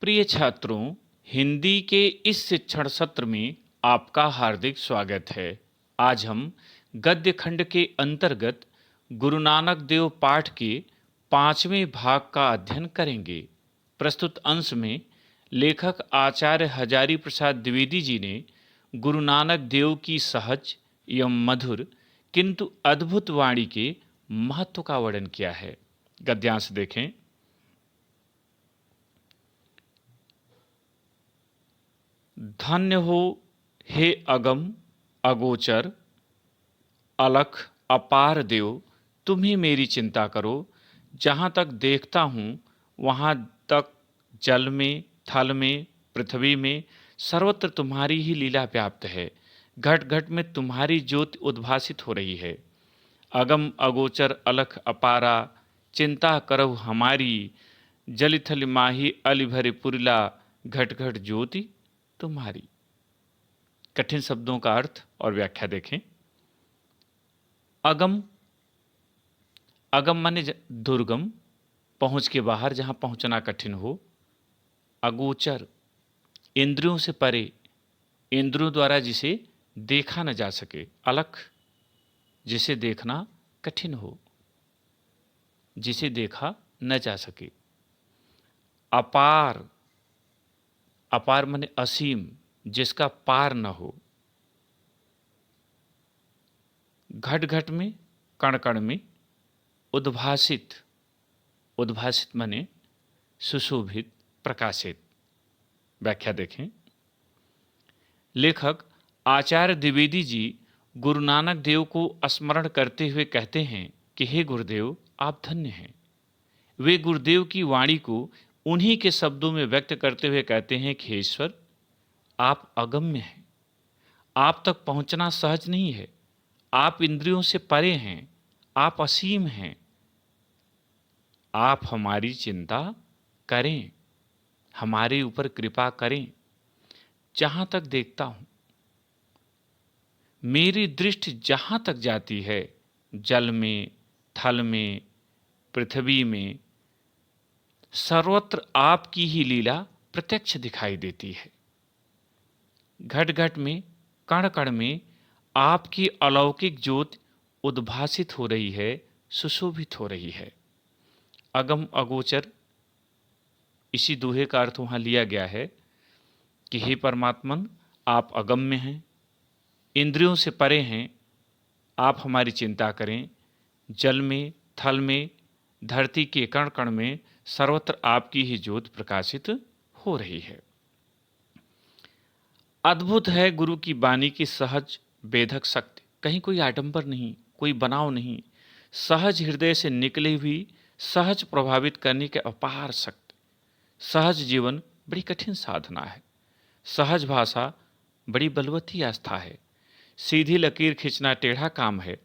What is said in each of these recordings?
प्रिय छात्रों, हिंदी के इस शिक्षण सत्र में आपका हार्दिक स्वागत है। आज हम गद्य खंड के अंतर्गत गुरु नानक देव पाठ के 5वें भाग का अध्ययन करेंगे। प्रस्तुत अंश में लेखक आचार्य हजारी प्रसाद द्विवेदी जी ने गुरु नानक देव की सहज एवं मधुर किंतु अद्भुत वाणी के महत्व का वर्णन किया है। गद्यांश देखें। धन्य हो हे अगम अगोचर अलख अपार देव, तुम ही मेरी चिंता करो। जहाँ तक देखता हूँ वहाँ तक जल में, थल में, पृथ्वी में सर्वत्र तुम्हारी ही लीला व्याप्त है। घट घट में तुम्हारी ज्योति उद्भासित हो रही है। अगम अगोचर अलख अपारा, चिंता करहु हमारी। जल थल माही अली भरे पुरला, घट घट ज्योति तुम्हारी। कठिन शब्दों का अर्थ और व्याख्या देखें। अगम, अगम माने दुर्गम, पहुंच के बाहर, जहां पहुंचना कठिन हो। अगोचर, इंद्रियों से परे, इंद्रियों द्वारा जिसे देखा न जा सके। अलख, जिसे देखना कठिन हो, जिसे देखा न जा सके। अपार, अपार माने असीम, जिसका पार न हो। घट घट में, कण कण में। उद्भासित, उद्भासित माने सुशोभित, प्रकाशित। व्याख्या देखें। लेखक आचार्य द्विवेदी जी गुरु नानक देव को स्मरण करते हुए कहते हैं कि हे गुरुदेव, आप धन्य हैं। वे गुरुदेव की वाणी को उन्हीं के शब्दों में व्यक्त करते हुए कहते हैं कि हे ईश्वर, आप अगम्य हैं। आप तक पहुंचना सहज नहीं है। आप इंद्रियों से परे हैं। आप असीम हैं। आप हमारी चिंता करें, हमारे ऊपर कृपा करें। जहां तक देखता हूं, मेरी दृष्टि जहां तक जाती है, जल में, थल में, पृथ्वी में, सर्वत्र आपकी ही लीला प्रत्यक्ष दिखाई देती है। घट घट में, कण कण में आपकी अलौकिक ज्योति उद्भासित हो रही है, सुशोभित हो रही है। अगम अगोचर, इसी दोहे का अर्थ वहां लिया गया है कि हे परमात्मन, आप अगम्य हैं, इंद्रियों से परे हैं। आप हमारी चिंता करें। जल में, थल में, धरती के कण कण में सर्वत्र आपकी ही ज्योति प्रकाशित हो रही है। अद्भुत है गुरु की वाणी की सहज वेधक शक्ति। कहीं कोई आडंबर नहीं, कोई बनाव नहीं। सहज हृदय से निकली हुई, सहज प्रभावित करने के अपार शक्ति। सहज जीवन बड़ी कठिन साधना है। सहज भाषा बड़ी बलवती आस्था है। सीधी लकीर खींचना टेढ़ा काम है।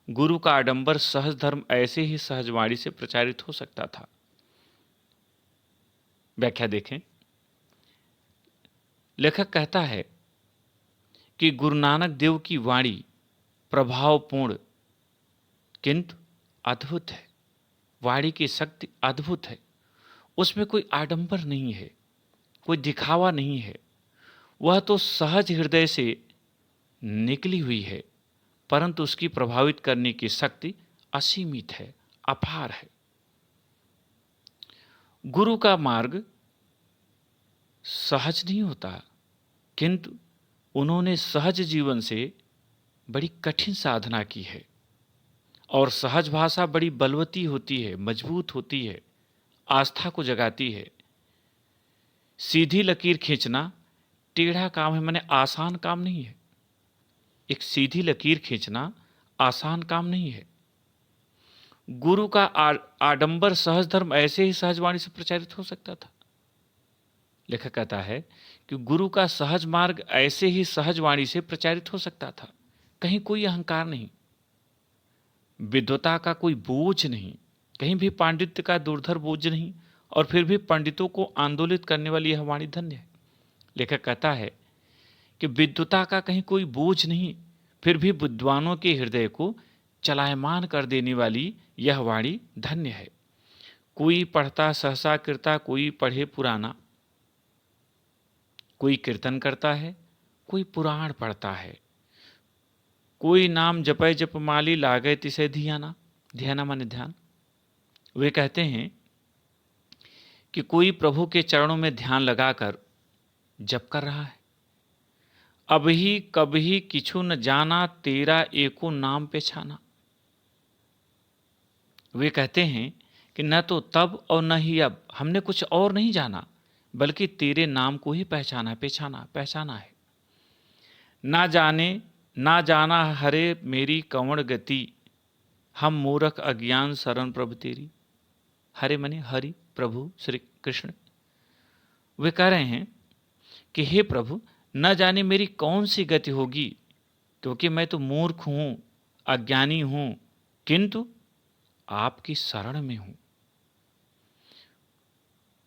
गुरु का आडंबर सहज धर्म ऐसे ही सहज वाणी से प्रचारित हो सकता था। व्याख्या देखें। लेखक कहता है कि गुरु नानक देव की वाणी प्रभावपूर्ण किंतु अद्भुत है। वाणी की शक्ति अद्भुत है। उसमें कोई आडंबर नहीं है, कोई दिखावा नहीं है। वह तो सहज हृदय से निकली हुई है, परंतु उसकी प्रभावित करने की शक्ति असीमित है, अपार है। गुरु का मार्ग सहज नहीं होता, किंतु उन्होंने सहज जीवन से बड़ी कठिन साधना की है। और सहज भाषा बड़ी बलवती होती है, मजबूत होती है, आस्था को जगाती है। सीधी लकीर खींचना टेढ़ा काम है, माने आसान काम नहीं है। एक सीधी लकीर खींचना आसान काम नहीं है। गुरु का आडंबर सहज धर्म ऐसे ही सहज वाणी से प्रचारित हो सकता था। लेखक कहता है कि गुरु का सहज मार्ग ऐसे ही सहज वाणी से प्रचारित हो सकता था। कहीं कोई अहंकार नहीं, विद्वता का कोई बोझ नहीं, कहीं भी पांडित्य का दुर्धर बोझ नहीं, और फिर भी पंडितों को आंदोलित करने वाली यह वाणी धन्य है। लेखक कहता है कि विद्वता का कहीं कोई बोझ नहीं, फिर भी विद्वानों के हृदय को चलायमान कर देने वाली यह वाणी धन्य है। कोई पढ़ता सहसा कृता, कोई पढ़े पुराना। कोई कीर्तन करता है, कोई पुराण पढ़ता है, कोई नाम जपय जप माली लागे तिसे धियाना, ध्याना माने ध्यान। वे कहते हैं कि कोई प्रभु के चरणों में ध्यान लगाकर जप कर रहा है। अबही कबही किछु न जाना, तेरा एको नाम पेछाना। वे कहते हैं कि न तो तब और न ही अब हमने कुछ और नहीं जाना, बल्कि तेरे नाम को ही पहचाना पहचाना है। ना जाना हरे मेरी कवण गति, हम मूर्ख अज्ञान शरण प्रभु तेरी। हरे मने हरि, प्रभु श्री कृष्ण। वे कह रहे हैं कि हे प्रभु, न जाने मेरी कौन सी गति होगी, क्योंकि मैं तो मूर्ख हूं, अज्ञानी हूं, किंतु आपकी शरण में हूं।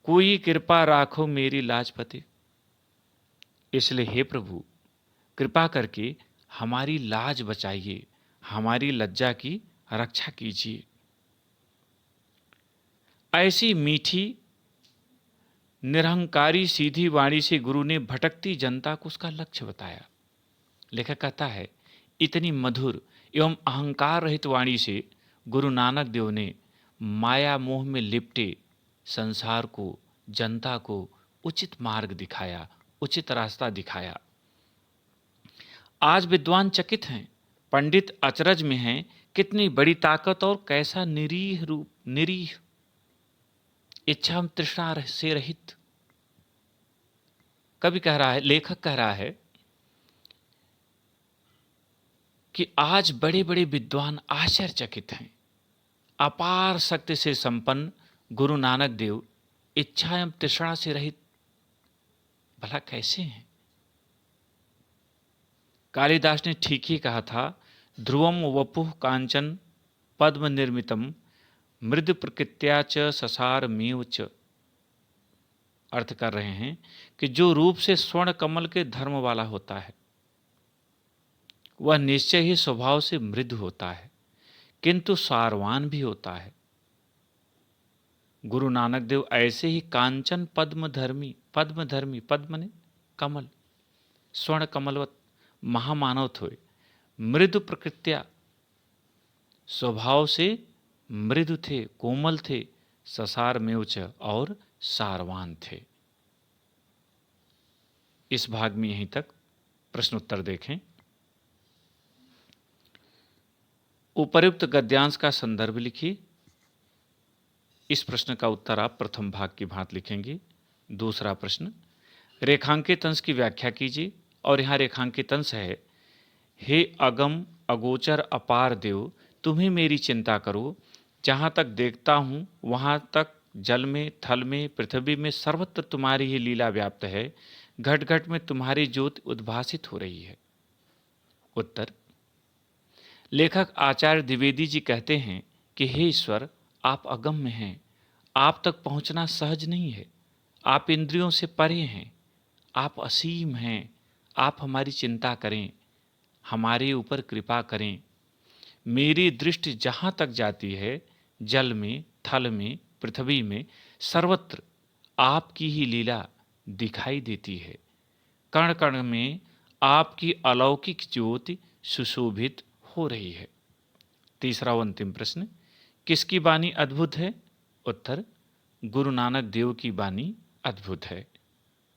कोई कृपा राखो मेरी लाजपते। इसलिए हे प्रभु, कृपा करके हमारी लाज बचाइए, हमारी लज्जा की रक्षा कीजिए। ऐसी मीठी निरहंकारी सीधी वाणी से गुरु ने भटकती जनता को उसका लक्ष्य बताया। लेखक कहता है, इतनी मधुर एवं अहंकार रहित वाणी से गुरु नानक देव ने माया मोह में लिपटे संसार को, जनता को उचित मार्ग दिखाया, उचित रास्ता दिखाया। आज विद्वान चकित हैं, पंडित अचरज में हैं, कितनी बड़ी ताकत और कैसा निरीह रूप, निरीह इच्छा तृष्णा से रहित। कवि कह रहा है, लेखक कह रहा है कि आज बड़े बड़े विद्वान आश्चर्यचकित हैं। अपार शक्ति से संपन्न गुरु नानक देव इच्छा एवं तृष्णा से रहित भला कैसे हैं। कालिदास ने ठीक ही कहा था, ध्रुवम वपुः कांचन पद्म निर्मितम मृद प्रकृत्या च ससार मेव च। अर्थ कर रहे हैं कि जो रूप से स्वर्ण कमल के धर्म वाला होता है, वह निश्चय ही स्वभाव से मृदु होता है, किंतु सारवान भी होता है। गुरु नानक देव ऐसे ही कांचन पद्मधर्मी, पद्म ने कमल, स्वर्ण कमलवत महामानव थे। मृदु प्रकृत्या, स्वभाव से मृदु थे, कोमल थे, ससार मेवच, और सारवान थे। इस भाग में यहीं तक। प्रश्न उत्तर देखें। उपर्युक्त गद्यांश का संदर्भ लिखिए। इस प्रश्न का उत्तर आप प्रथम भाग की भांति लिखेंगे। दूसरा प्रश्न, रेखांकित अंश की व्याख्या कीजिए। और यहाँ रेखांकित अंश है, हे अगम अगोचर अपार देव, तुम्ही मेरी चिंता करो। जहाँ तक देखता हूँ वहाँ तक जल में, थल में, पृथ्वी में सर्वत्र तुम्हारी ही लीला व्याप्त है। घट घट में तुम्हारी ज्योति उद्भासित हो रही है। उत्तर, लेखक आचार्य द्विवेदी जी कहते हैं कि हे ईश्वर, आप अगम्य हैं, आप तक पहुंचना सहज नहीं है, आप इंद्रियों से परे हैं, आप असीम हैं, आप हमारी चिंता करें, हमारे ऊपर कृपा करें। मेरी दृष्टि जहाँ तक जाती है, जल में, थल में, पृथ्वी में, सर्वत्र आपकी ही लीला दिखाई देती है। कण कण में आपकी अलौकिक ज्योति सुशोभित हो रही है। तीसरा व अंतिम प्रश्न, किसकी वाणी अद्भुत है? उत्तर, गुरु नानक देव की वाणी अद्भुत है।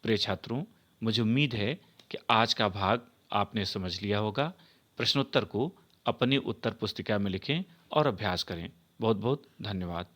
प्रिय छात्रों, मुझे उम्मीद है कि आज का भाग आपने समझ लिया होगा। प्रश्नोत्तर को अपनी उत्तर पुस्तिका में लिखें और अभ्यास करें। बहुत बहुत धन्यवाद।